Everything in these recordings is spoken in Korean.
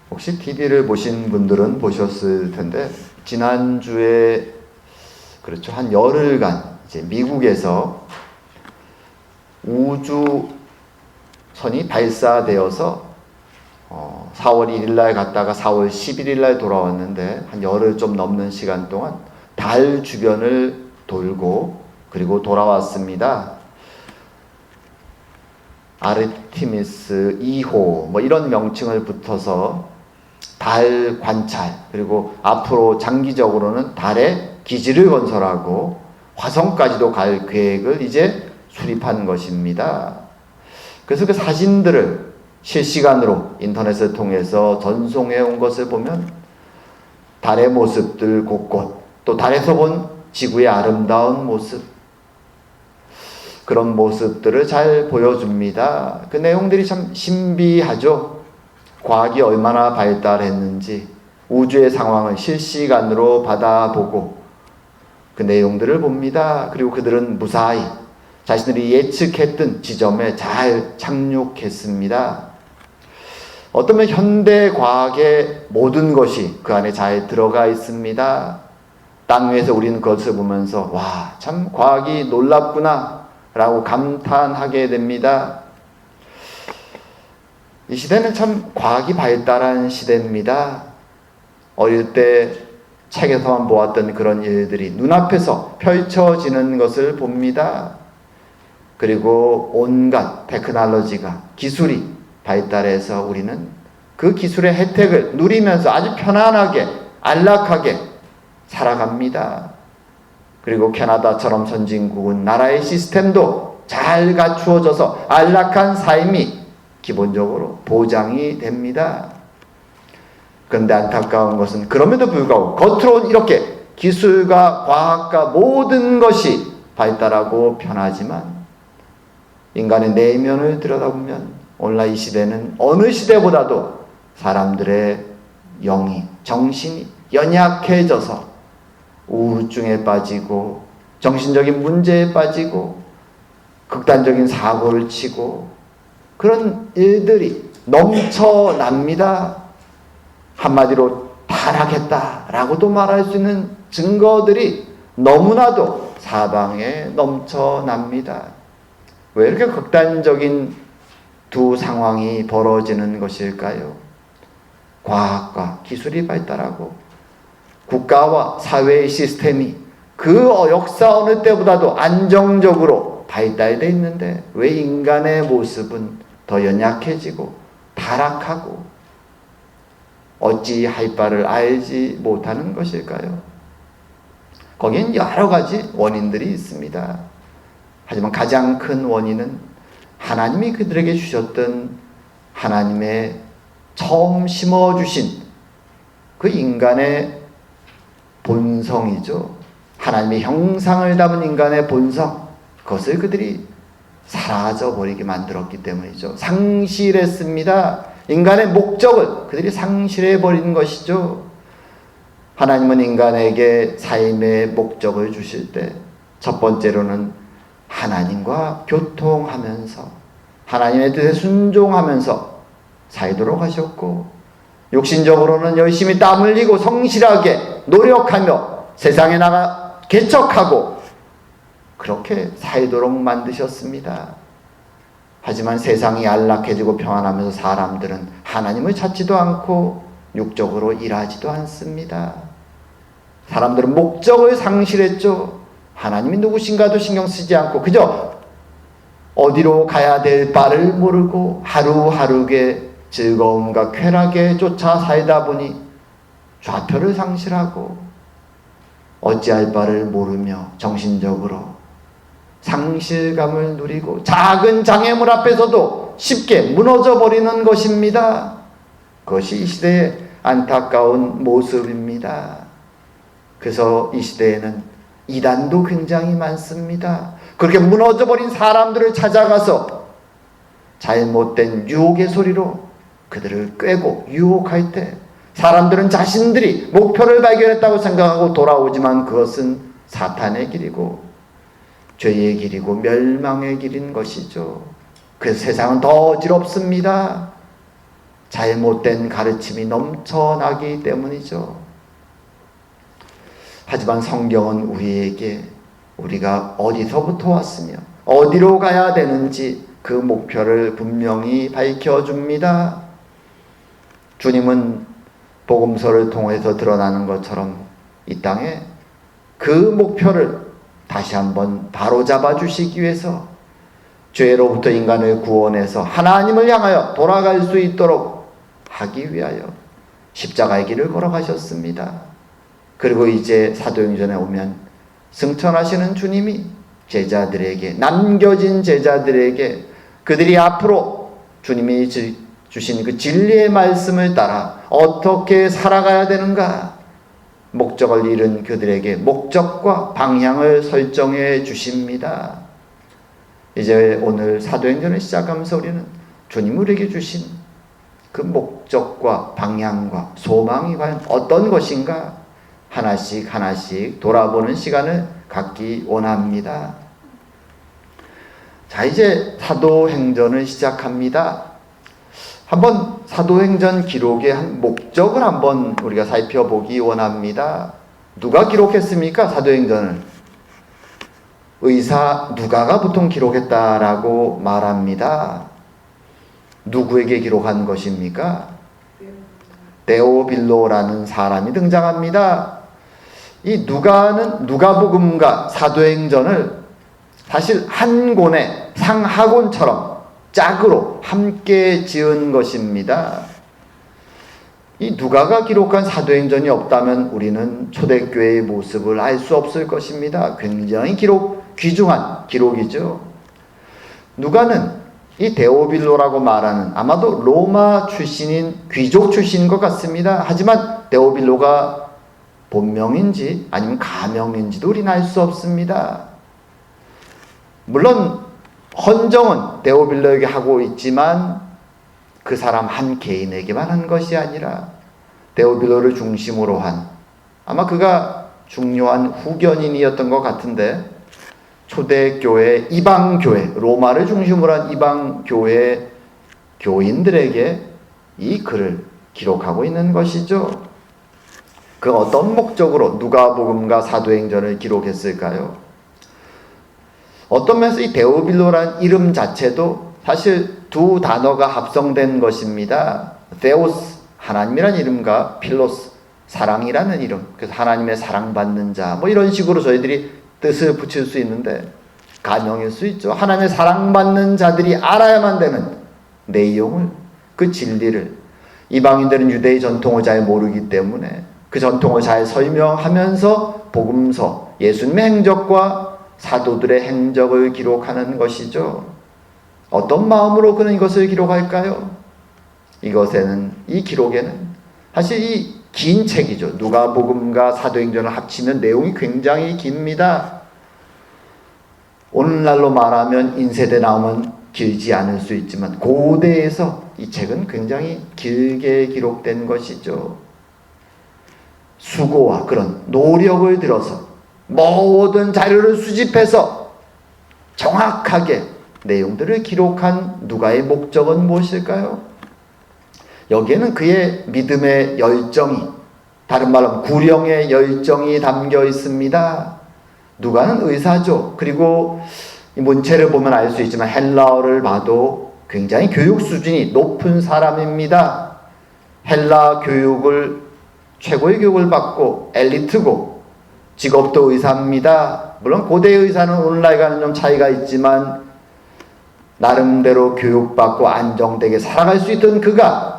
혹시 TV를 보신 분들은 보셨을 텐데, 지난주에, 그렇죠, 한 열흘간 이제 미국에서 우주선이 발사되어서 4월 1일 날 갔다가 4월 11일 날 돌아왔는데, 한 열흘 좀 넘는 시간 동안 달 주변을 돌고 그리고 돌아왔습니다. 아르테미스 2호 뭐 이런 명칭을 붙어서 달 관찰, 그리고 앞으로 장기적으로는 달에 기지를 건설하고 화성까지도 갈 계획을 이제 수립한 것입니다. 그래서 그 사진들을 실시간으로 인터넷을 통해서 전송해 온 것을 보면 달의 모습들 곳곳, 또 달에서 본 지구의 아름다운 모습, 그런 모습들을 잘 보여줍니다. 그 내용들이 참 신비하죠. 과학이 얼마나 발달했는지 우주의 상황을 실시간으로 받아보고 그 내용들을 봅니다. 그리고 그들은 무사히 자신들이 예측했던 지점에 잘 착륙했습니다. 어쩌면 현대 과학의 모든 것이 그 안에 잘 들어가 있습니다. 땅 위에서 우리는 그것을 보면서 와, 참 과학이 놀랍구나 라고 감탄하게 됩니다. 이 시대는 참 과학이 발달한 시대입니다. 어릴 때 책에서만 보았던 그런 일들이 눈앞에서 펼쳐지는 것을 봅니다. 그리고 온갖 테크놀로지가, 기술이 발달해서 우리는 그 기술의 혜택을 누리면서 아주 편안하게, 안락하게 살아갑니다. 그리고 캐나다처럼 선진국은 나라의 시스템도 잘 갖추어져서 안락한 삶이 기본적으로 보장이 됩니다. 그런데 안타까운 것은 그럼에도 불구하고 겉으로는 이렇게 기술과 과학과 모든 것이 발달하고 편하지만 인간의 내면을 들여다보면 오늘날 이 시대는 어느 시대보다도 사람들의 영이, 정신이 연약해져서 우울증에 빠지고 정신적인 문제에 빠지고 극단적인 사고를 치고 그런 일들이 넘쳐납니다. 한마디로 타락했다라고도 말할 수 있는 증거들이 너무나도 사방에 넘쳐납니다. 왜 이렇게 극단적인 두 상황이 벌어지는 것일까요? 과학과 기술이 발달하고 국가와 사회의 시스템이 그 역사 어느 때보다도 안정적으로 발달되어 있는데 왜 인간의 모습은 더 연약해지고 타락하고 어찌 할 바를 알지 못하는 것일까요? 거기엔 여러 가지 원인들이 있습니다. 하지만 가장 큰 원인은 하나님이 그들에게 주셨던 하나님의 처음 심어주신 그 인간의 본성이죠. 하나님의 형상을 담은 인간의 본성, 그것을 그들이 사라져버리게 만들었기 때문이죠. 상실했습니다. 인간의 목적을 그들이 상실해버린 것이죠. 하나님은 인간에게 삶의 목적을 주실 때 첫 번째로는 하나님과 교통하면서 하나님의 뜻에 순종하면서 살도록 하셨고, 육신적으로는 열심히 땀 흘리고 성실하게 노력하며 세상에 나가 개척하고 그렇게 살도록 만드셨습니다. 하지만 세상이 안락해지고 평안하면서 사람들은 하나님을 찾지도 않고 육적으로 일하지도 않습니다. 사람들은 목적을 상실했죠. 하나님이 누구신가도 신경 쓰지 않고 그저 어디로 가야 될 바를 모르고 하루하루의 즐거움과 쾌락에 쫓아 살다 보니 좌표를 상실하고 어찌할 바를 모르며 정신적으로 상실감을 누리고 작은 장애물 앞에서도 쉽게 무너져 버리는 것입니다. 그것이 이 시대의 안타까운 모습입니다. 그래서 이 시대에는 이단도 굉장히 많습니다. 그렇게 무너져 버린 사람들을 찾아가서 잘못된 유혹의 소리로 그들을 꿰고 유혹할 때 사람들은 자신들이 목표를 발견했다고 생각하고 돌아오지만 그것은 사탄의 길이고 죄의 길이고 멸망의 길인 것이죠. 그래서 세상은 더 어지럽습니다. 잘못된 가르침이 넘쳐나기 때문이죠. 하지만 성경은 우리에게 우리가 어디서부터 왔으며 어디로 가야 되는지 그 목표를 분명히 밝혀줍니다. 주님은 복음서를 통해서 드러나는 것처럼 이 땅에 그 목표를 다시 한번 바로잡아 주시기 위해서 죄로부터 인간을 구원해서 하나님을 향하여 돌아갈 수 있도록 하기 위하여 십자가의 길을 걸어가셨습니다. 그리고 이제 사도행전에 오면 승천하시는 주님이 제자들에게, 남겨진 제자들에게 그들이 앞으로 주님이 주신 그 진리의 말씀을 따라 어떻게 살아가야 되는가, 목적을 잃은 그들에게 목적과 방향을 설정해 주십니다. 이제 오늘 사도행전을 시작하면서 우리는 주님 우리에게 주신 그 목적과 방향과 소망이 과연 어떤 것인가 하나씩 하나씩 돌아보는 시간을 갖기 원합니다. 자, 이제 사도행전을 시작합니다. 한번 사도행전 기록의 한 목적을 한번 우리가 살펴보기 원합니다. 누가 기록했습니까? 사도행전을 의사 누가가 보통 기록했다라고 말합니다. 누구에게 기록한 것입니까? 데오빌로라는 사람이 등장합니다. 이 누가는 누가복음과 사도행전을 사실 한 권의 상하권처럼 짝으로 함께 지은 것입니다. 이 누가가 기록한 사도행전이 없다면 우리는 초대교회의 모습을 알 수 없을 것입니다. 굉장히 귀중한 기록이죠. 누가는 이 데오빌로라고 말하는 아마도 로마 출신인 귀족 출신인 것 같습니다. 하지만 데오빌로가 본명인지 아니면 가명인지도 우리는 알 수 없습니다. 물론 헌정은 데오빌로에게 하고 있지만 그 사람 한 개인에게만 한 것이 아니라 데오빌로를 중심으로 한, 아마 그가 중요한 후견인이었던 것 같은데, 초대교회, 이방교회, 로마를 중심으로 한 이방교회 교인들에게 이 글을 기록하고 있는 것이죠. 그 어떤 목적으로 누가복음과 사도행전을 기록했을까요? 어떤 면에서 이 데오빌로라는 이름 자체도 사실 두 단어가 합성된 것입니다. 데오스, 하나님이라는 이름과 필로스, 사랑이라는 이름. 그래서 하나님의 사랑받는 자, 뭐 이런 식으로 저희들이 뜻을 붙일 수 있는데 가명일 수 있죠. 하나님의 사랑받는 자들이 알아야만 되는 내용을, 그 진리를 이방인들은 유대의 전통을 잘 모르기 때문에 그 전통을 잘 설명하면서 복음서, 예수님의 행적과 사도들의 행적을 기록하는 것이죠. 어떤 마음으로 그는 이것을 기록할까요? 이 기록에는 사실 이 긴 책이죠. 누가복음과 사도행전을 합치면 내용이 굉장히 깁니다. 오늘날로 말하면 인쇄돼 나오면 길지 않을 수 있지만 고대에서 이 책은 굉장히 길게 기록된 것이죠. 수고와 그런 노력을 들어서 모든 자료를 수집해서 정확하게 내용들을 기록한 누가의 목적은 무엇일까요? 여기에는 그의 믿음의 열정이, 다른 말로 구령의 열정이 담겨 있습니다. 누가는 의사죠. 그리고 이 문체를 보면 알 수 있지만 헬라어를 봐도 굉장히 교육 수준이 높은 사람입니다. 헬라 교육을, 최고의 교육을 받고 엘리트고 직업도 의사입니다. 물론 고대 의사는 오늘날과는 좀 차이가 있지만 나름대로 교육받고 안정되게 살아갈 수 있던 그가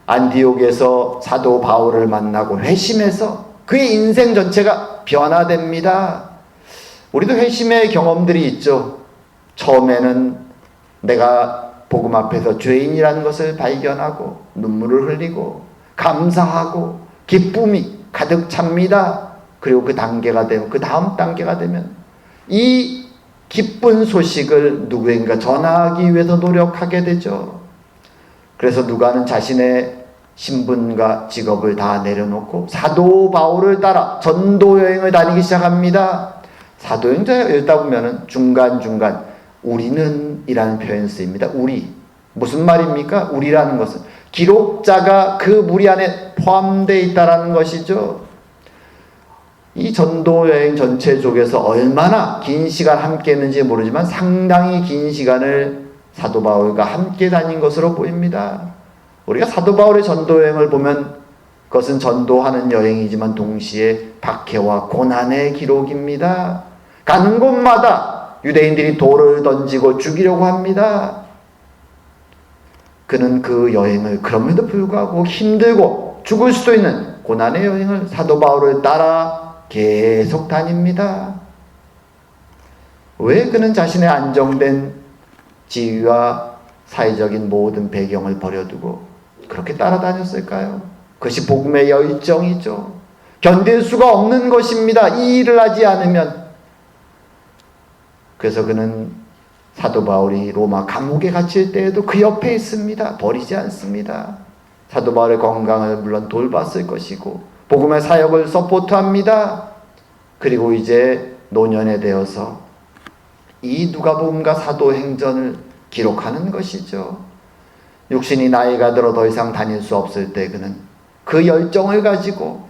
안디옥에서 사도 바울을 만나고 회심해서 그의 인생 전체가 변화됩니다. 우리도 회심의 경험들이 있죠. 처음에는 내가 복음 앞에서 죄인이라는 것을 발견하고 눈물을 흘리고 감사하고 기쁨이 가득 찹니다. 그리고 그 단계가 되면, 그 다음 단계가 되면 이 기쁜 소식을 누구인가 전하기 위해서 노력하게 되죠. 그래서 누가는 자신의 신분과 직업을 다 내려놓고 사도 바울을 따라 전도 여행을 다니기 시작합니다. 사도행전 읽다 보면은 중간중간 우리는 이라는 표현이 쓰입니다. 우리. 무슨 말입니까? 우리라는 것은 기록자가 그 무리 안에 포함되어 있다는 것이죠. 이 전도 여행 전체 쪽에서 얼마나 긴 시간 함께 했는지 모르지만 상당히 긴 시간을 사도 바울과 함께 다닌 것으로 보입니다. 우리가 사도 바울의 전도 여행을 보면 그것은 전도하는 여행이지만 동시에 박해와 고난의 기록입니다. 가는 곳마다 유대인들이 돌을 던지고 죽이려고 합니다. 그는 그 여행을 그럼에도 불구하고 힘들고 죽을 수도 있는 고난의 여행을 사도 바울을 따라 계속 다닙니다. 왜 그는 자신의 안정된 지위와 사회적인 모든 배경을 버려두고 그렇게 따라다녔을까요? 그것이 복음의 열정이죠. 견딜 수가 없는 것입니다. 이 일을 하지 않으면. 그래서 그는 사도 바울이 로마 감옥에 갇힐 때에도 그 옆에 있습니다. 버리지 않습니다. 사도 바울의 건강을 물론 돌봤을 것이고 복음의 사역을 서포트합니다. 그리고 이제 노년에 되어서 이 누가복음과 사도행전을 기록하는 것이죠. 육신이 나이가 들어 더 이상 다닐 수 없을 때 그는 그 열정을 가지고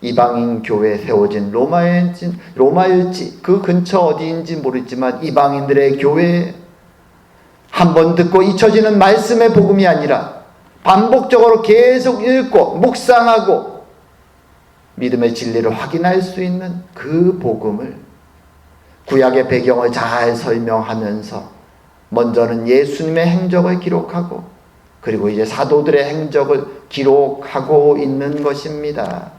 이방인 교회에 세워진 로마일지 그 근처 어디인지 모르지만 이방인들의 교회에 한 번 듣고 잊혀지는 말씀의 복음이 아니라 반복적으로 계속 읽고 묵상하고 믿음의 진리를 확인할 수 있는 그 복음을 구약의 배경을 잘 설명하면서 먼저는 예수님의 행적을 기록하고 그리고 이제 사도들의 행적을 기록하고 있는 것입니다.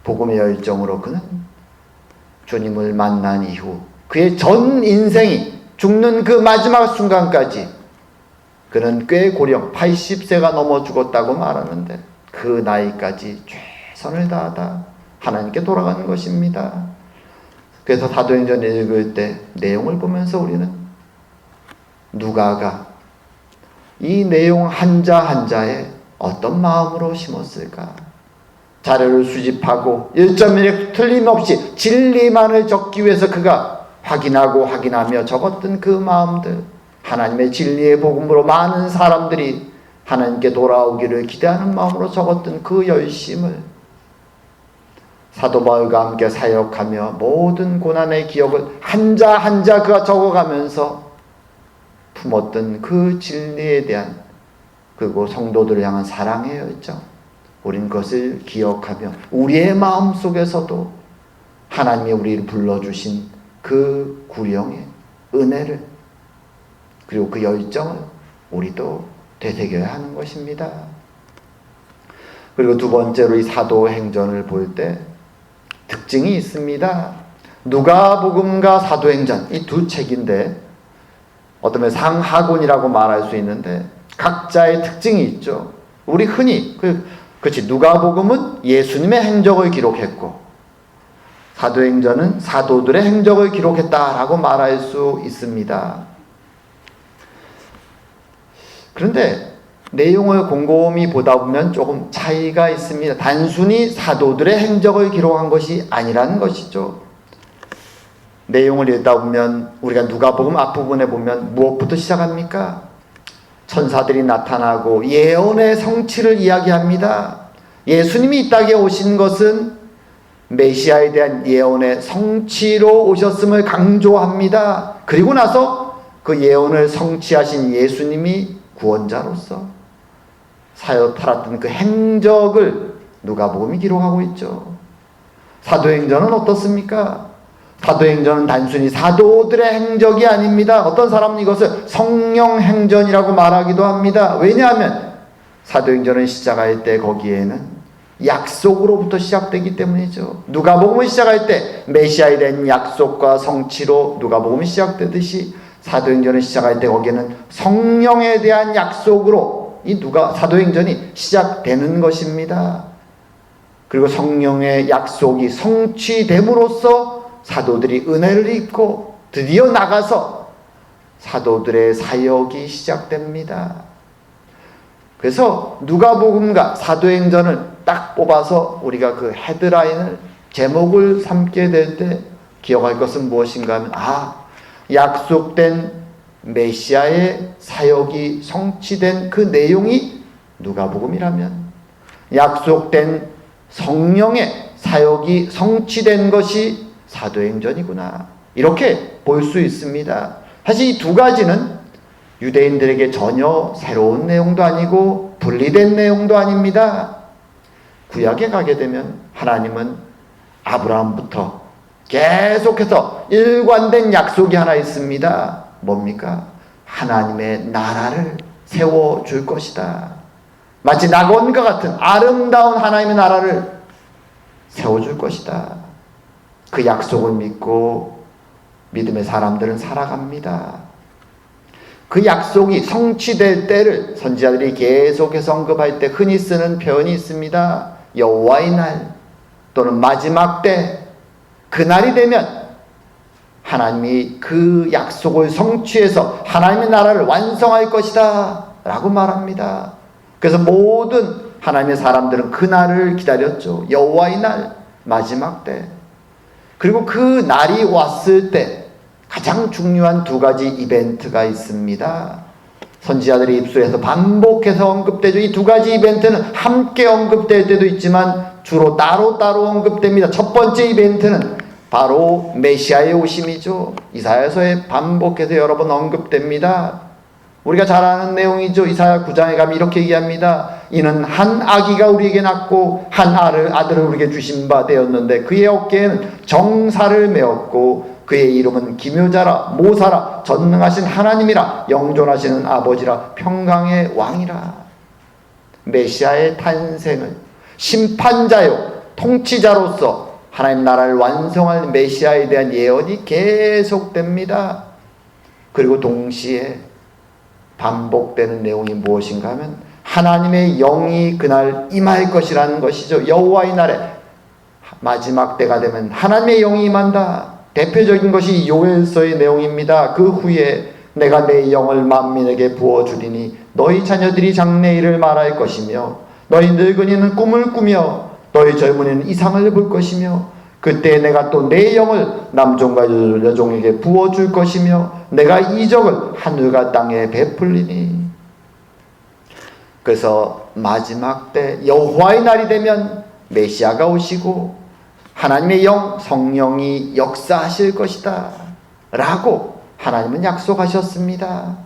복음의 열정으로 그는 주님을 만난 이후 그의 전 인생이 죽는 그 마지막 순간까지 그는 꽤 고령 80세가 넘어 죽었다고 말하는데 그 나이까지 최선을 다하다 하나님께 돌아가는 것입니다. 그래서 사도행전을 읽을 때 내용을 보면서 우리는 누가가 이 내용 한자 한자에 어떤 마음으로 심었을까? 자료를 수집하고 1.1에 틀림없이 진리만을 적기 위해서 그가 확인하며 적었던 그 마음들, 하나님의 진리의 복음으로 많은 사람들이 하나님께 돌아오기를 기대하는 마음으로 적었던 그 열심을 사도 바울과 함께 사역하며 모든 고난의 기억을 한자 한자 그가 적어가면서 품었던 그 진리에 대한 그리고 성도들을 향한 사랑의 열정, 우린 그것을 기억하며 우리의 마음속에서도 하나님이 우리를 불러주신 그 구령의 은혜를 그리고 그 열정을 우리도 되새겨야 하는 것입니다. 그리고 두 번째로 이 사도행전을 볼 때 특징이 있습니다. 누가복음과 사도행전 이 두 책인데 어떤 면에 상하군이라고 말할 수 있는데 각자의 특징이 있죠. 우리 흔히 그렇지 누가복음은 예수님의 행적을 기록했고 사도행전은 사도들의 행적을 기록했다라고 말할 수 있습니다. 그런데 내용을 곰곰이 보다 보면 조금 차이가 있습니다. 단순히 사도들의 행적을 기록한 것이 아니라는 것이죠. 내용을 읽다 보면 우리가 누가복음 앞부분에 보면 무엇부터 시작합니까? 천사들이 나타나고 예언의 성취를 이야기합니다. 예수님이 이 땅에 오신 것은 메시아에 대한 예언의 성취로 오셨음을 강조합니다. 그리고 나서 그 예언을 성취하신 예수님이 구원자로서 사역 팔았던 그 행적을 누가복음이 기록하고 있죠. 사도행전은 어떻습니까? 사도행전은 단순히 사도들의 행적이 아닙니다. 어떤 사람은 이것을 성령행전이라고 말하기도 합니다. 왜냐하면 사도행전을 시작할 때 거기에는 약속으로부터 시작되기 때문이죠. 누가복음을 시작할 때 메시아에 대한 약속과 성취로 누가복음이 시작되듯이 사도행전을 시작할 때 거기에는 성령에 대한 약속으로 이 사도행전이 시작되는 것입니다. 그리고 성령의 약속이 성취됨으로써 사도들이 은혜를 입고 드디어 나가서 사도들의 사역이 시작됩니다. 그래서 누가복음과 사도행전을 딱 뽑아서 우리가 그 헤드라인을 제목을 삼게 될 때 기억할 것은 무엇인가 하면 약속된 메시아의 사역이 성취된 그 내용이 누가복음이라면 약속된 성령의 사역이 성취된 것이 사도행전이구나, 이렇게 볼 수 있습니다. 사실 이 두 가지는 유대인들에게 전혀 새로운 내용도 아니고 분리된 내용도 아닙니다. 구약에 가게 되면 하나님은 아브라함부터 계속해서 일관된 약속이 하나 있습니다. 뭡니까? 하나님의 나라를 세워줄 것이다. 마치 낙원과 같은 아름다운 하나님의 나라를 세워줄 것이다. 그 약속을 믿고 믿음의 사람들은 살아갑니다. 그 약속이 성취될 때를 선지자들이 계속해서 언급할 때 흔히 쓰는 표현이 있습니다. 여호와의 날 또는 마지막 때, 그날이 되면 하나님이 그 약속을 성취해서 하나님의 나라를 완성할 것이다 라고 말합니다. 그래서 모든 하나님의 사람들은 그날을 기다렸죠. 여호와의 날, 마지막 때. 그리고 그 날이 왔을 때 가장 중요한 두 가지 이벤트가 있습니다. 선지자들의 입술에서 반복해서 언급되죠. 이 두 가지 이벤트는 함께 언급될 때도 있지만 주로 따로따로 언급됩니다. 첫 번째 이벤트는 바로 메시아의 오심이죠. 이사야서에 반복해서 여러 번 언급됩니다. 우리가 잘 아는 내용이죠. 이사야 9장에 가면 이렇게 얘기합니다. 이는 한 아기가 우리에게 낳고 한 아들을 우리에게 주신 바 되었는데 그의 어깨에는 정사를 메었고 그의 이름은 기묘자라 모사라 전능하신 하나님이라 영존하시는 아버지라 평강의 왕이라. 메시아의 탄생을 심판자요 통치자로서 하나님 나라를 완성할 메시아에 대한 예언이 계속됩니다. 그리고 동시에 반복되는 내용이 무엇인가 하면 하나님의 영이 그날 임할 것이라는 것이죠. 여호와의 날에 마지막 때가 되면 하나님의 영이 임한다. 대표적인 것이 요엘서의 내용입니다. 그 후에 내가 내 영을 만민에게 부어주리니 너희 자녀들이 장래일을 말할 것이며 너희 늙은이는 꿈을 꾸며 너희 젊은이는 이상을 볼 것이며 그때 내가 또 내 영을 남종과 여종에게 부어줄 것이며 내가 이적을 하늘과 땅에 베풀리니. 그래서 마지막 때 여호와의 날이 되면 메시아가 오시고 하나님의 영, 성령이 역사하실 것이다 라고 하나님은 약속하셨습니다.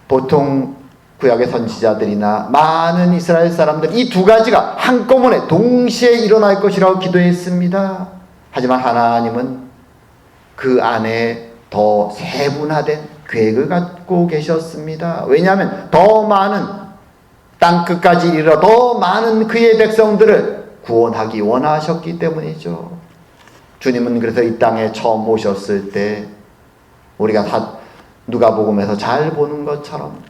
보통 구약의 선지자들이나 많은 이스라엘 사람들 이 두 가지가 한꺼번에 동시에 일어날 것이라고 기도했습니다. 하지만 하나님은 그 안에 더 세분화된 계획을 갖고 계셨습니다. 왜냐하면 더 많은 땅끝까지 이르러 더 많은 그의 백성들을 구원하기 원하셨기 때문이죠. 주님은 그래서 이 땅에 처음 오셨을 때 우리가 누가복음에서 잘 보는 것처럼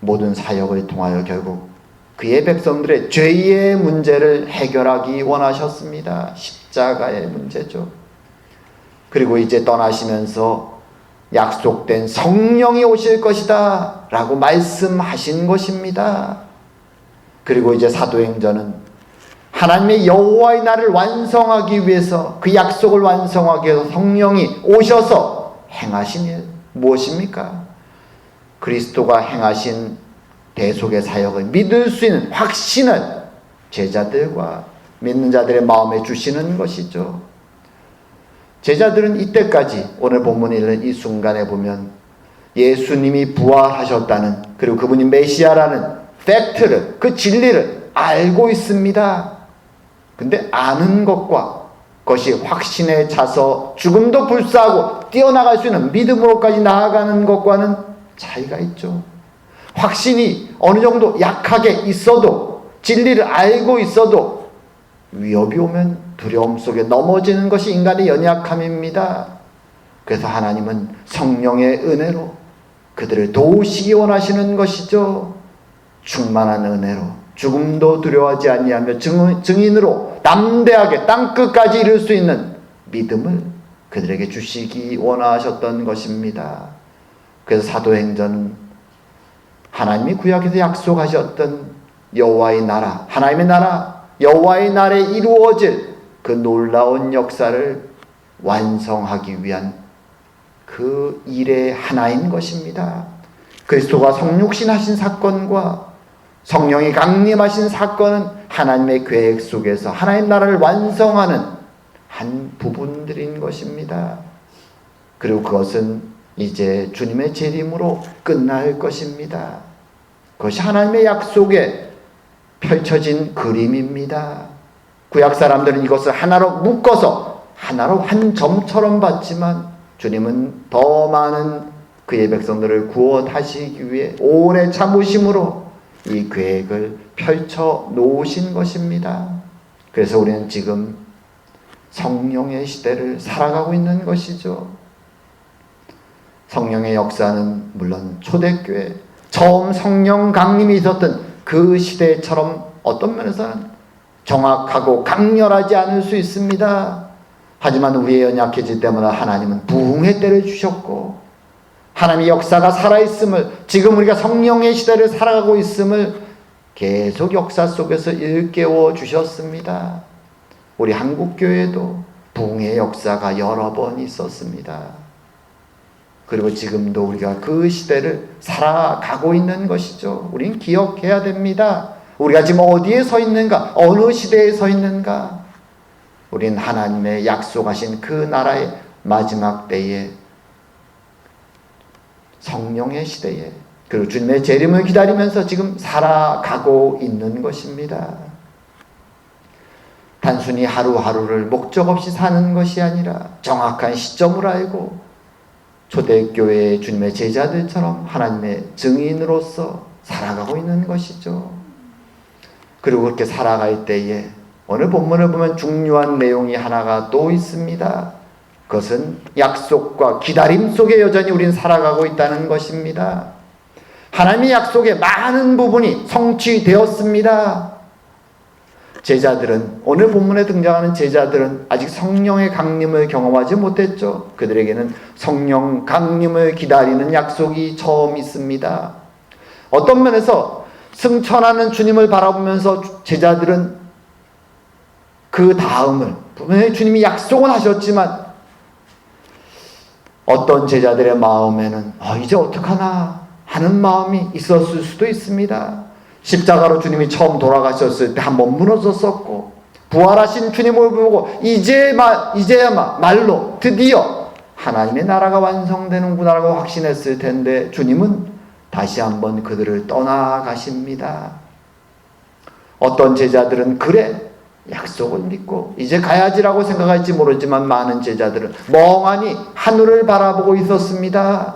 모든 사역을 통하여 결국 그의 백성들의 죄의 문제를 해결하기 원하셨습니다. 십자가의 문제죠. 그리고 이제 떠나시면서 약속된 성령이 오실 것이다 라고 말씀하신 것입니다. 그리고 이제 사도행전은 하나님의 여호와의 날을 완성하기 위해서 그 약속을 완성하기 위해서 성령이 오셔서 행하신 일 무엇입니까? 그리스도가 행하신 대속의 사역을 믿을 수 있는 확신을 제자들과 믿는 자들의 마음에 주시는 것이죠. 제자들은 이때까지 오늘 본문에 있는 이 순간에 보면 예수님이 부활하셨다는, 그리고 그분이 메시아라는 팩트를, 그 진리를 알고 있습니다. 근데 아는 것과 그것이 확신에 차서 죽음도 불사하고 뛰어나갈 수 있는 믿음으로까지 나아가는 것과는 차이가 있죠. 확신이 어느 정도 약하게 있어도, 진리를 알고 있어도 위협이 오면 두려움 속에 넘어지는 것이 인간의 연약함입니다. 그래서 하나님은 성령의 은혜로 그들을 도우시기 원하시는 것이죠. 충만한 은혜로 죽음도 두려워하지 아니하며 증인으로 담대하게 땅끝까지 이룰 수 있는 믿음을 그들에게 주시기 원하셨던 것입니다. 그래서 사도행전은 하나님이 구약에서 약속하셨던 여호와의 나라, 하나님의 나라, 여호와의 날에 이루어질 그 놀라운 역사를 완성하기 위한 그 일의 하나인 것입니다. 그리스도가 성육신 하신 사건과 성령이 강림하신 사건은 하나님의 계획 속에서 하나님 나라를 완성하는 한 부분들인 것입니다. 그리고 그것은 이제 주님의 재림으로 끝날 것입니다. 그것이 하나님의 약속에 펼쳐진 그림입니다. 구약 사람들은 이것을 하나로 묶어서 하나로 한 점처럼 봤지만 주님은 더 많은 그의 백성들을 구원하시기 위해 오래 참으심으로 이 계획을 펼쳐 놓으신 것입니다. 그래서 우리는 지금 성령의 시대를 살아가고 있는 것이죠. 성령의 역사는 물론 초대교회 처음 성령 강림이 있었던 그 시대처럼 어떤 면에서는 정확하고 강렬하지 않을 수 있습니다. 하지만 우리의 연약해질 때마다 하나님은 부흥의 때를 주셨고 하나님의 역사가 살아있음을, 지금 우리가 성령의 시대를 살아가고 있음을 계속 역사 속에서 일깨워 주셨습니다. 우리 한국교회도 부흥의 역사가 여러 번 있었습니다. 그리고 지금도 우리가 그 시대를 살아가고 있는 것이죠. 우리는 기억해야 됩니다. 우리가 지금 어디에 서 있는가? 어느 시대에 서 있는가? 우리는 하나님의 약속하신 그 나라의 마지막 때에, 성령의 시대에, 그리고 주님의 재림을 기다리면서 지금 살아가고 있는 것입니다. 단순히 하루하루를 목적 없이 사는 것이 아니라 정확한 시점을 알고 초대교회의 주님의 제자들처럼 하나님의 증인으로서 살아가고 있는 것이죠. 그리고 그렇게 살아갈 때에 오늘 본문을 보면 중요한 내용이 하나가 또 있습니다. 그것은 약속과 기다림 속에 여전히 우리는 살아가고 있다는 것입니다. 하나님의 약속의 많은 부분이 성취되었습니다. 제자들은, 오늘 본문에 등장하는 제자들은 아직 성령의 강림을 경험하지 못했죠. 그들에게는 성령 강림을 기다리는 약속이 처음 있습니다. 어떤 면에서 승천하는 주님을 바라보면서 제자들은 그 다음을, 분명히 주님이 약속은 하셨지만 어떤 제자들의 마음에는 이제 어떡하나 하는 마음이 있었을 수도 있습니다. 십자가로 주님이 처음 돌아가셨을 때 한번 무너졌었고, 부활하신 주님을 보고 이제야말로 드디어 하나님의 나라가 완성되는구나라고 확신했을 텐데 주님은 다시 한번 그들을 떠나가십니다. 어떤 제자들은 그래 약속을 믿고 이제 가야지라고 생각할지 모르지만 많은 제자들은 멍하니 하늘을 바라보고 있었습니다.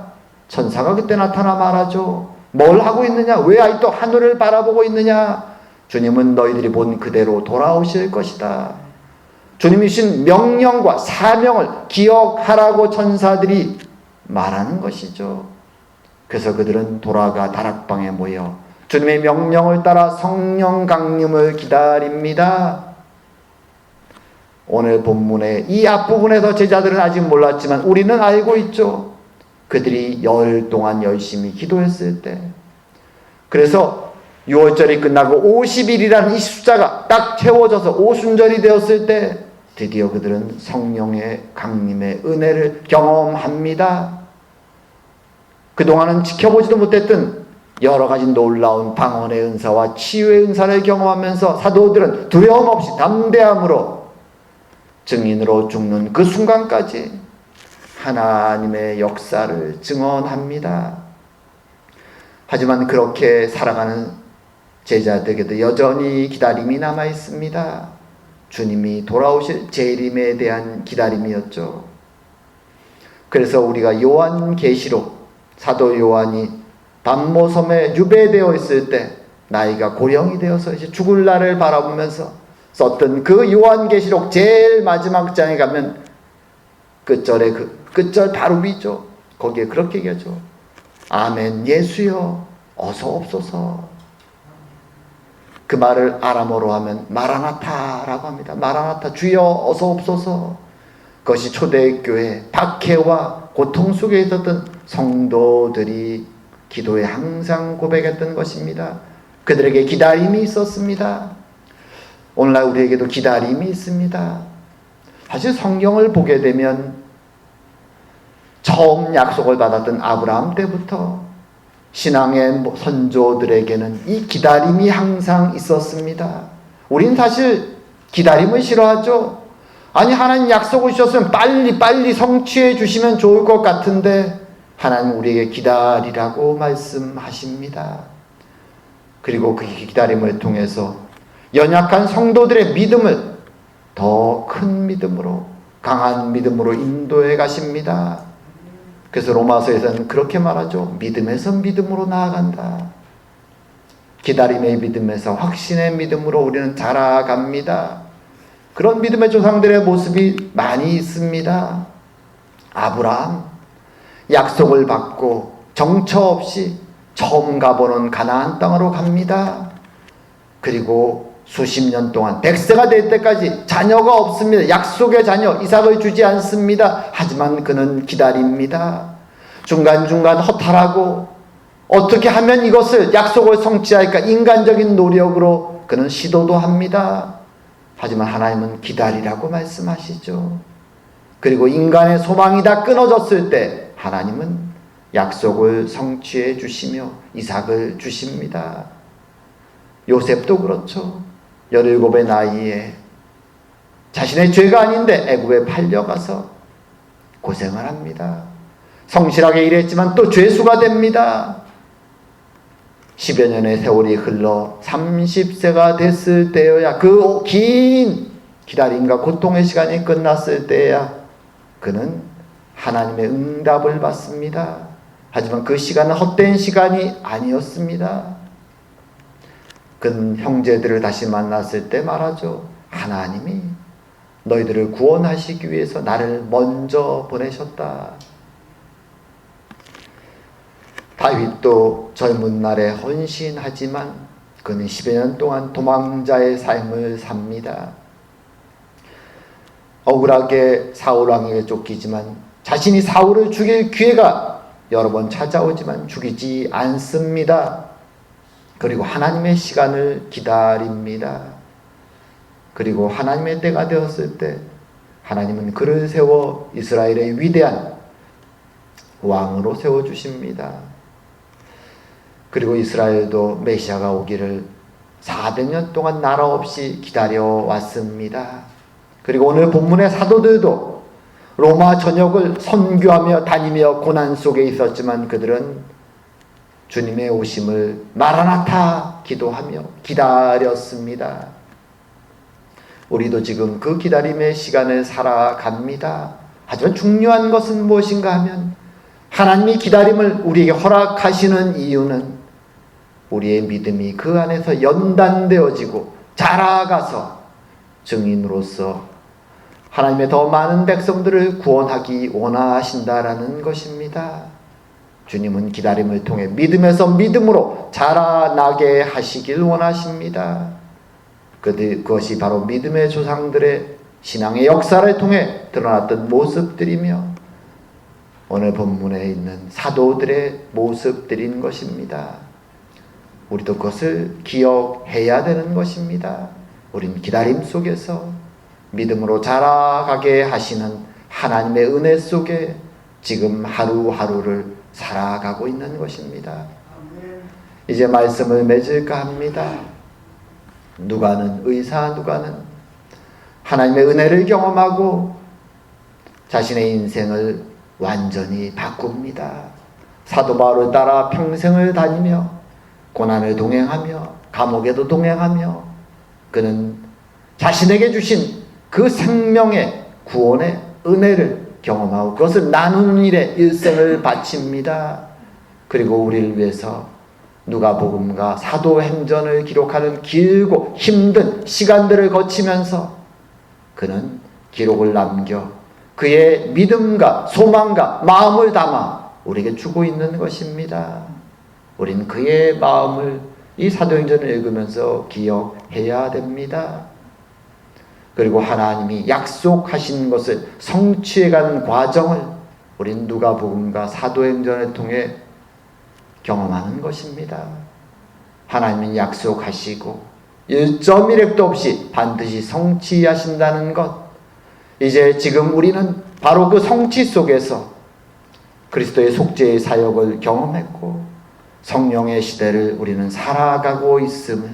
천사가 그때 나타나 말하죠. 뭘 하고 있느냐? 왜 아직도 하늘을 바라보고 있느냐? 주님은 너희들이 본 그대로 돌아오실 것이다. 주님이 주신 명령과 사명을 기억하라고 천사들이 말하는 것이죠. 그래서 그들은 돌아가 다락방에 모여 주님의 명령을 따라 성령 강림을 기다립니다. 오늘 본문의 이 앞부분에서 제자들은 아직 몰랐지만 우리는 알고 있죠. 그들이 열 동안 열심히 기도했을 때, 그래서 6월절이 끝나고 50일이라는 이 숫자가 딱 채워져서 오순절이 되었을 때 드디어 그들은 성령의 강림의 은혜를 경험합니다. 그동안은 지켜보지도 못했던 여러 가지 놀라운 방언의 은사와 치유의 은사를 경험하면서 사도들은 두려움 없이 담대함으로 증인으로 죽는 그 순간까지 하나님의 역사를 증언합니다. 하지만 그렇게 살아가는 제자들에게도 여전히 기다림이 남아 있습니다. 주님이 돌아오실 재림에 대한 기다림이었죠. 그래서 우리가 요한계시록, 사도 요한이 반모섬에 유배되어 있을 때 나이가 고령이 되어서 이제 죽을 날을 바라보면서 썼던 그 요한계시록 제일 마지막 장에 가면 끝절에 끝절 바로 위죠. 거기에 그렇게 얘기하죠. 아멘 예수여 어서 옵소서. 그 말을 아람어로 하면 마라나타라고 합니다. 마라나타 주여 어서 옵소서. 그것이 초대교회 박해와 고통 속에 있었던 성도들이 기도에 항상 고백했던 것입니다. 그들에게 기다림이 있었습니다. 오늘날 우리에게도 기다림이 있습니다. 사실 성경을 보게 되면 처음 약속을 받았던 아브라함 때부터 신앙의 선조들에게는 이 기다림이 항상 있었습니다. 우린 사실 기다림을 싫어하죠. 아니, 하나님 약속을 주셨으면 빨리 성취해 주시면 좋을 것 같은데 하나님 우리에게 기다리라고 말씀하십니다. 그리고 그 기다림을 통해서 연약한 성도들의 믿음을 더 큰 믿음으로, 강한 믿음으로 인도해 가십니다. 그래서 로마서에서는 그렇게 말하죠. 믿음에서 믿음으로 나아간다. 기다림의 믿음에서 확신의 믿음으로 우리는 자라갑니다. 그런 믿음의 조상들의 모습이 많이 있습니다. 아브라함, 약속을 받고 정처 없이 처음 가보는 가나안 땅으로 갑니다. 그리고 수십 년 동안 100세가 될 때까지 자녀가 없습니다. 약속의 자녀 이삭을 주지 않습니다. 하지만 그는 기다립니다. 중간중간 허탈하고 어떻게 하면 이것을 약속을 성취할까 인간적인 노력으로 그는 시도도 합니다. 하지만 하나님은 기다리라고 말씀하시죠. 그리고 인간의 소망이 다 끊어졌을 때 하나님은 약속을 성취해 주시며 이삭을 주십니다. 요셉도 그렇죠. 17의 나이에 자신의 죄가 아닌데 애굽에 팔려가서 고생을 합니다. 성실하게 일했지만 또 죄수가 됩니다. 10여 년의 세월이 흘러 30세가 됐을 때여야, 그 긴 기다림과 고통의 시간이 끝났을 때야 그는 하나님의 응답을 받습니다. 하지만 그 시간은 헛된 시간이 아니었습니다. 그는 형제들을 다시 만났을 때 말하죠. 하나님이 너희들을 구원하시기 위해서 나를 먼저 보내셨다. 다윗도 젊은 날에 헌신하지만 그는 10여 년 동안 도망자의 삶을 삽니다. 억울하게 사울왕에게 쫓기지만 자신이 사울을 죽일 기회가 여러 번 찾아오지만 죽이지 않습니다. 그리고 하나님의 시간을 기다립니다. 그리고 하나님의 때가 되었을 때 하나님은 그를 세워 이스라엘의 위대한 왕으로 세워주십니다. 그리고 이스라엘도 메시아가 오기를 400년 동안 나라 없이 기다려왔습니다. 그리고 오늘 본문의 사도들도 로마 전역을 선교하며 다니며 고난 속에 있었지만 그들은 주님의 오심을 마라나타 기도하며 기다렸습니다. 우리도 지금 그 기다림의 시간을 살아갑니다. 하지만 중요한 것은 무엇인가 하면 하나님이 기다림을 우리에게 허락하시는 이유는 우리의 믿음이 그 안에서 연단되어지고 자라가서 증인으로서 하나님의 더 많은 백성들을 구원하기 원하신다라는 것입니다. 주님은 기다림을 통해 믿음에서 믿음으로 자라나게 하시길 원하십니다. 그것이 바로 믿음의 조상들의 신앙의 역사를 통해 드러났던 모습들이며 오늘 본문에 있는 사도들의 모습들인 것입니다. 우리도 그것을 기억해야 되는 것입니다. 우린 기다림 속에서 믿음으로 자라가게 하시는 하나님의 은혜 속에 지금 하루하루를 살아가고 있는 것입니다. 이제 말씀을 맺을까 합니다. 누가는 의사, 누가는 하나님의 은혜를 경험하고 자신의 인생을 완전히 바꿉니다. 사도 바울을 따라 평생을 다니며 고난을 동행하며 감옥에도 동행하며 그는 자신에게 주신 그 생명의 구원의 은혜를 경험하고 그것을 나누는 일에 일생을 바칩니다. 그리고 우리를 위해서 누가복음과 사도행전을 기록하는 길고 힘든 시간들을 거치면서 그는 기록을 남겨 그의 믿음과 소망과 마음을 담아 우리에게 주고 있는 것입니다. 우리는 그의 마음을 이 사도행전을 읽으면서 기억해야 됩니다. 그리고 하나님이 약속하신 것을 성취해가는 과정을 우린 누가복음과 사도행전을 통해 경험하는 것입니다. 하나님은 약속하시고 1.1획도 없이 반드시 성취하신다는 것, 이제 지금 우리는 바로 그 성취 속에서 그리스도의 속죄의 사역을 경험했고 성령의 시대를 우리는 살아가고 있음을,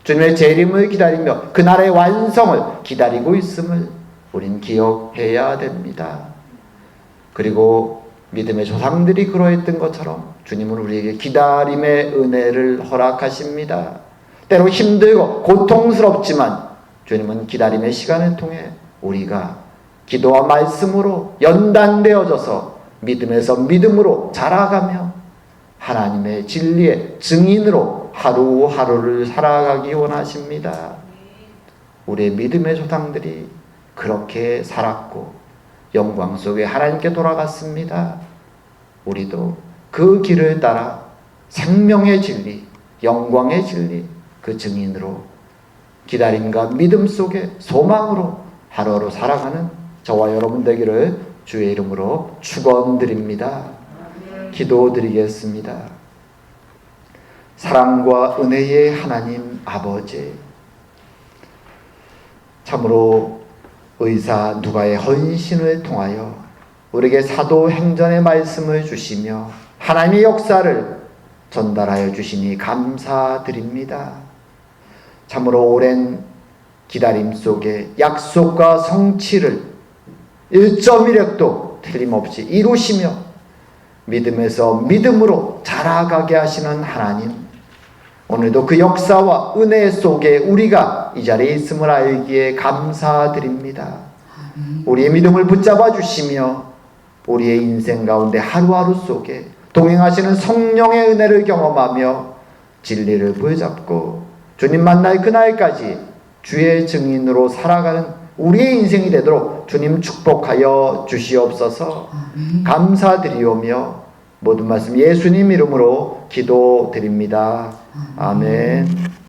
주님의 재림을 기다리며 그날의 완성을 기다리고 있음을 우린 기억해야 됩니다. 그리고 믿음의 조상들이 그러했던 것처럼 주님은 우리에게 기다림의 은혜를 허락하십니다. 때로 힘들고 고통스럽지만 주님은 기다림의 시간을 통해 우리가 기도와 말씀으로 연단되어져서 믿음에서 믿음으로 자라가며 하나님의 진리의 증인으로 하루하루를 살아가기 원하십니다. 우리의 믿음의 조상들이 그렇게 살았고 영광 속에 하나님께 돌아갔습니다. 우리도 그 길을 따라 생명의 진리, 영광의 진리, 그 증인으로 기다림과 믿음 속에 소망으로 하루하루 살아가는 저와 여러분 되기를 주의 이름으로 축원드립니다. 기도드리겠습니다. 사랑과 은혜의 하나님 아버지, 참으로 의사 누가의 헌신을 통하여 우리에게 사도행전의 말씀을 주시며 하나님의 역사를 전달하여 주시니 감사드립니다. 참으로 오랜 기다림 속에 약속과 성취를 1.1획도 틀림없이 이루시며 믿음에서 믿음으로 자라가게 하시는 하나님, 오늘도 그 역사와 은혜 속에 우리가 이 자리에 있음을 알기에 감사드립니다. 우리의 믿음을 붙잡아 주시며 우리의 인생 가운데 하루하루 속에 동행하시는 성령의 은혜를 경험하며 진리를 붙잡고 주님 만날 그날까지 주의 증인으로 살아가는 우리의 인생이 되도록 주님 축복하여 주시옵소서. 감사드리오며 모든 말씀 예수님 이름으로 기도드립니다. 아멘.